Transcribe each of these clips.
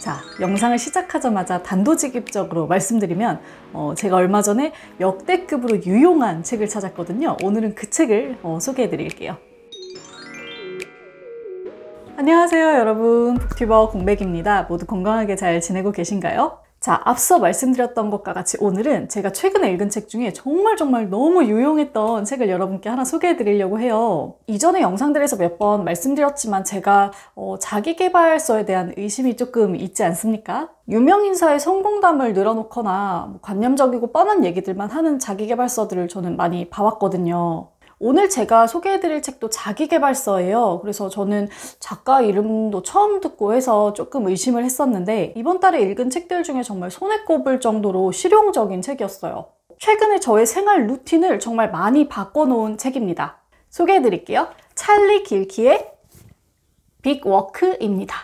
자, 영상을 시작하자마자 단도직입적으로 말씀드리면 제가 얼마 전에 역대급으로 유용한 책을 찾았거든요. 오늘은 그 책을 소개해 드릴게요. 안녕하세요 여러분, 북튜버 공백입니다. 모두 건강하게 잘 지내고 계신가요? 자, 앞서 말씀드렸던 것과 같이 오늘은 제가 최근에 읽은 책 중에 정말 너무 유용했던 책을 여러분께 하나 소개해 드리려고 해요. 이전의 영상들에서 몇 번 말씀드렸지만 제가 자기계발서에 대한 의심이 조금 있지 않습니까? 유명인사의 성공담을 늘어놓거나 관념적이고 뻔한 얘기들만 하는 자기계발서들을 저는 많이 봐왔거든요. 오늘 제가 소개해드릴 책도 자기계발서예요. 그래서 저는 작가 이름도 처음 듣고 해서 조금 의심을 했었는데 이번 달에 읽은 책들 중에 정말 손에 꼽을 정도로 실용적인 책이었어요. 최근에 저의 생활 루틴을 정말 많이 바꿔놓은 책입니다. 소개해드릴게요. 찰리 길키의 빅워크입니다.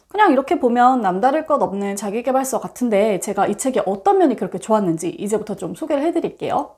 그냥 이렇게 보면 남다를 것 없는 자기계발서 같은데 제가 이 책이 어떤 면이 그렇게 좋았는지 이제부터 좀 소개를 해드릴게요.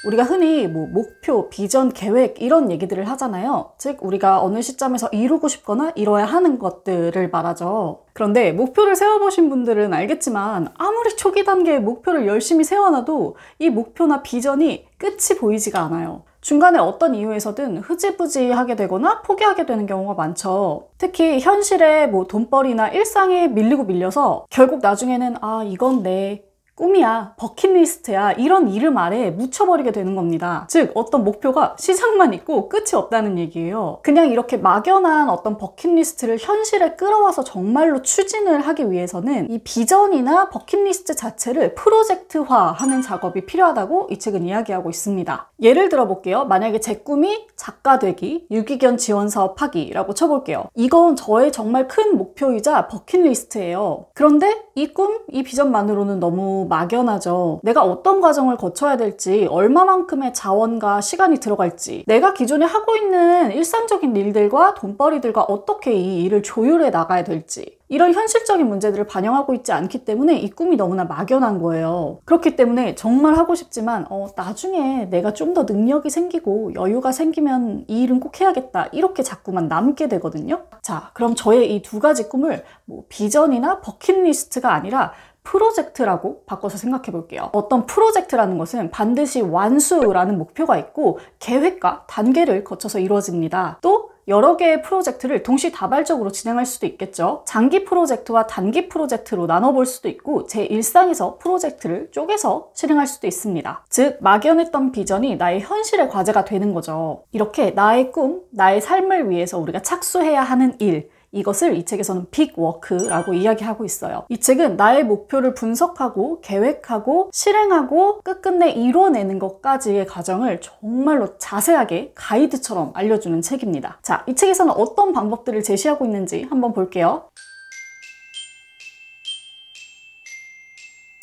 우리가 흔히 목표, 비전, 계획 이런 얘기들을 하잖아요. 즉 우리가 어느 시점에서 이루고 싶거나 이뤄야 하는 것들을 말하죠. 그런데 목표를 세워보신 분들은 알겠지만 아무리 초기 단계의 목표를 열심히 세워놔도 이 목표나 비전이 끝이 보이지가 않아요. 중간에 어떤 이유에서든 흐지부지하게 되거나 포기하게 되는 경우가 많죠. 특히 현실의 돈벌이나 일상에 밀려서 결국 나중에는 이건 내 꿈이야, 버킷리스트야 이런 이름 아래 묻혀버리게 되는 겁니다. 즉 어떤 목표가 시작만 있고 끝이 없다는 얘기예요. 그냥 이렇게 막연한 어떤 버킷리스트를 현실에 끌어와서 정말로 추진을 하기 위해서는 이 비전이나 버킷리스트 자체를 프로젝트화하는 작업이 필요하다고 이 책은 이야기하고 있습니다. 예를 들어볼게요. 만약에 제 꿈이 작가 되기, 유기견 지원 사업 하기라고 쳐볼게요. 이건 저의 정말 큰 목표이자 버킷리스트예요. 그런데 이 꿈, 이 비전만으로는 너무 막연하죠. 내가 어떤 과정을 거쳐야 될지, 얼마만큼의 자원과 시간이 들어갈지, 내가 기존에 하고 있는 일상적인 일들과 돈벌이들과 어떻게 이 일을 조율해 나가야 될지, 이런 현실적인 문제들을 반영하고 있지 않기 때문에 이 꿈이 너무나 막연한 거예요. 그렇기 때문에 정말 하고 싶지만 나중에 내가 좀 더 능력이 생기고 여유가 생기면 이 일은 꼭 해야겠다 이렇게 자꾸만 남게 되거든요. 자, 그럼 저의 이 두 가지 꿈을 비전이나 버킷리스트가 아니라 프로젝트라고 바꿔서 생각해 볼게요. 어떤 프로젝트라는 것은 반드시 완수라는 목표가 있고 계획과 단계를 거쳐서 이루어집니다. 또 여러 개의 프로젝트를 동시다발적으로 진행할 수도 있겠죠. 장기 프로젝트와 단기 프로젝트로 나눠볼 수도 있고 제 일상에서 프로젝트를 쪼개서 실행할 수도 있습니다. 즉 막연했던 비전이 나의 현실의 과제가 되는 거죠. 이렇게 나의 꿈, 나의 삶을 위해서 우리가 착수해야 하는 일, 이것을 이 책에서는 빅워크라고 이야기하고 있어요. 이 책은 나의 목표를 분석하고 계획하고 실행하고 끝끝내 이뤄내는 것까지의 과정을 정말로 자세하게 가이드처럼 알려주는 책입니다. 자, 이 책에서는 어떤 방법들을 제시하고 있는지 한번 볼게요.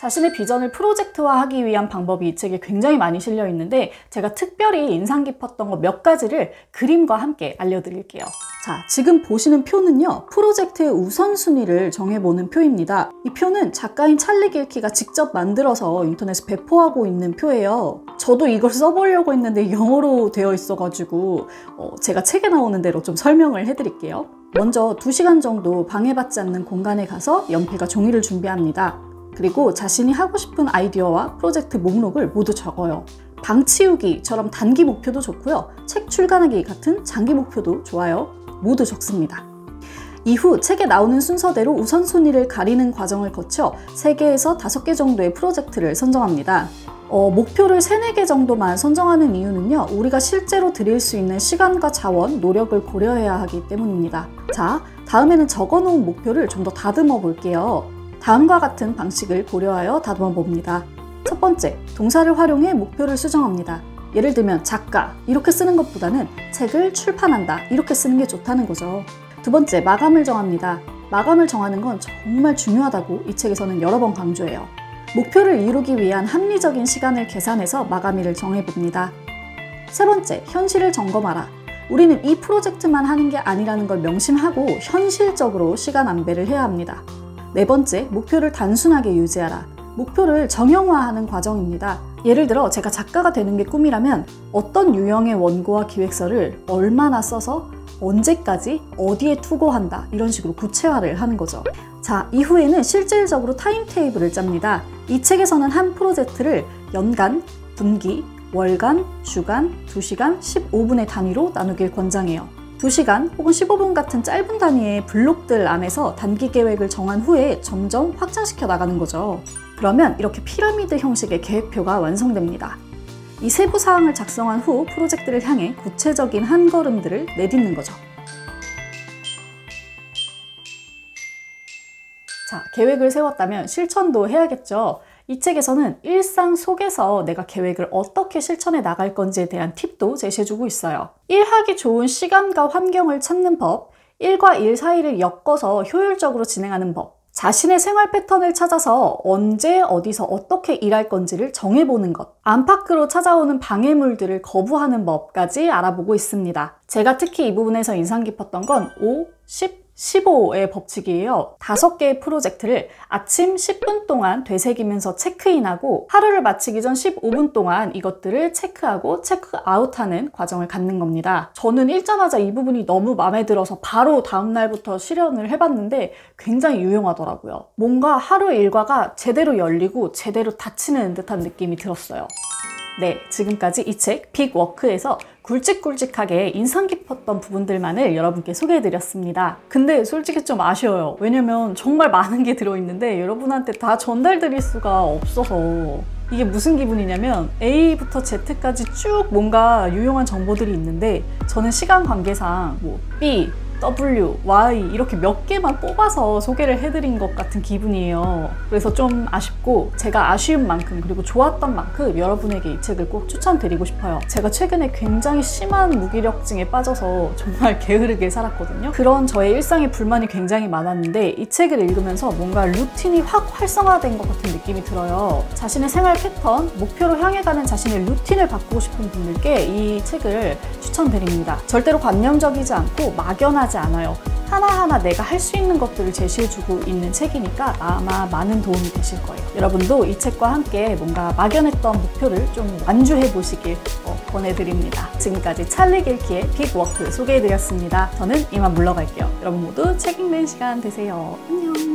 자신의 비전을 프로젝트화하기 위한 방법이 이 책에 굉장히 많이 실려 있는데 제가 특별히 인상 깊었던 것 몇 가지를 그림과 함께 알려드릴게요. 자, 지금 보시는 표는요, 프로젝트의 우선순위를 정해보는 표입니다. 이 표는 작가인 찰리 길키가 직접 만들어서 인터넷에 배포하고 있는 표예요. 저도 이걸 써보려고 했는데 영어로 되어 있어가지고 제가 책에 나오는 대로 좀 설명을 해드릴게요. 먼저 2시간 정도 방해받지 않는 공간에 가서 연필과 종이를 준비합니다. 그리고 자신이 하고 싶은 아이디어와 프로젝트 목록을 모두 적어요. 방 치우기처럼 단기 목표도 좋고요. 책 출간하기 같은 장기 목표도 좋아요. 모두 적습니다. 이후 책에 나오는 순서대로 우선순위를 가리는 과정을 거쳐 3개에서 5개 정도의 프로젝트를 선정합니다. 목표를 3-4개 정도만 선정하는 이유는요, 우리가 실제로 들일 수 있는 시간과 자원, 노력을 고려해야 하기 때문입니다. 자, 다음에는 적어놓은 목표를 좀 더 다듬어 볼게요. 다음과 같은 방식을 고려하여 다듬어 봅니다. 첫 번째, 동사를 활용해 목표를 수정합니다. 예를 들면 작가 이렇게 쓰는 것보다는 책을 출판한다 이렇게 쓰는 게 좋다는 거죠. 두 번째, 마감을 정합니다. 마감을 정하는 건 정말 중요하다고 이 책에서는 여러 번 강조해요. 목표를 이루기 위한 합리적인 시간을 계산해서 마감일을 정해봅니다. 세 번째, 현실을 점검하라. 우리는 이 프로젝트만 하는 게 아니라는 걸 명심하고 현실적으로 시간 안배를 해야 합니다. 네 번째, 목표를 단순하게 유지하라. 목표를 정형화하는 과정입니다. 예를 들어 제가 작가가 되는 게 꿈이라면 어떤 유형의 원고와 기획서를 얼마나 써서 언제까지 어디에 투고한다 이런 식으로 구체화를 하는 거죠. 자, 이후에는 실질적으로 타임테이블을 짭니다. 이 책에서는 한 프로젝트를 연간, 분기, 월간, 주간, 2시간, 15분의 단위로 나누길 권장해요. 2시간 혹은 15분 같은 짧은 단위의 블록들 안에서 단기 계획을 정한 후에 점점 확장시켜 나가는 거죠. 그러면 이렇게 피라미드 형식의 계획표가 완성됩니다. 이 세부 사항을 작성한 후 프로젝트를 향해 구체적인 한 걸음들을 내딛는 거죠. 자, 계획을 세웠다면 실천도 해야겠죠. 이 책에서는 일상 속에서 내가 계획을 어떻게 실천해 나갈 건지에 대한 팁도 제시해주고 있어요. 일하기 좋은 시간과 환경을 찾는 법, 일과 일 사이를 엮어서 효율적으로 진행하는 법, 자신의 생활 패턴을 찾아서 언제 어디서 어떻게 일할 건지를 정해보는 것, 안팎으로 찾아오는 방해물들을 거부하는 법까지 알아보고 있습니다. 제가 특히 이 부분에서 인상 깊었던 건 5, 10, 15의 법칙이에요. 5개의 프로젝트를 아침 10분 동안 되새기면서 체크인하고 하루를 마치기 전 15분 동안 이것들을 체크하고 체크아웃하는 과정을 갖는 겁니다. 저는 읽자마자 이 부분이 너무 마음에 들어서 바로 다음날부터 실현을 해봤는데 굉장히 유용하더라고요. 뭔가 하루 일과가 제대로 열리고 제대로 닫히는 듯한 느낌이 들었어요. 네, 지금까지 이 책 빅워크에서 굵직굵직하게 인상 깊었던 부분들만을 여러분께 소개해드렸습니다. 근데 솔직히 좀 아쉬워요. 왜냐면 정말 많은 게 들어있는데 여러분한테 다 전달드릴 수가 없어서. 이게 무슨 기분이냐면 A부터 Z까지 쭉 뭔가 유용한 정보들이 있는데 저는 시간 관계상 뭐 B, W, Y 이렇게 몇 개만 뽑아서 소개를 해드린 것 같은 기분이에요. 그래서 좀 아쉽고 제가 아쉬운 만큼 그리고 좋았던 만큼 여러분에게 이 책을 꼭 추천드리고 싶어요. 제가 최근에 굉장히 심한 무기력증에 빠져서 정말 게으르게 살았거든요. 그런 저의 일상에 불만이 굉장히 많았는데 이 책을 읽으면서 뭔가 루틴이 확 활성화된 것 같은 느낌이 들어요. 자신의 생활 패턴, 목표로 향해가는 자신의 루틴을 바꾸고 싶은 분들께 이 책을 추천드립니다. 절대로 관념적이지 않고 막연하지 않아요. 하나하나 내가 할 수 있는 것들을 제시해주고 있는 책이니까 아마 많은 도움이 되실 거예요. 여러분도 이 책과 함께 뭔가 막연했던 목표를 좀 완주해 보시길 권해드립니다. 지금까지 찰리 길키의 빅워크 소개해드렸습니다. 저는 이만 물러갈게요. 여러분 모두 책 읽는 시간 되세요. 안녕.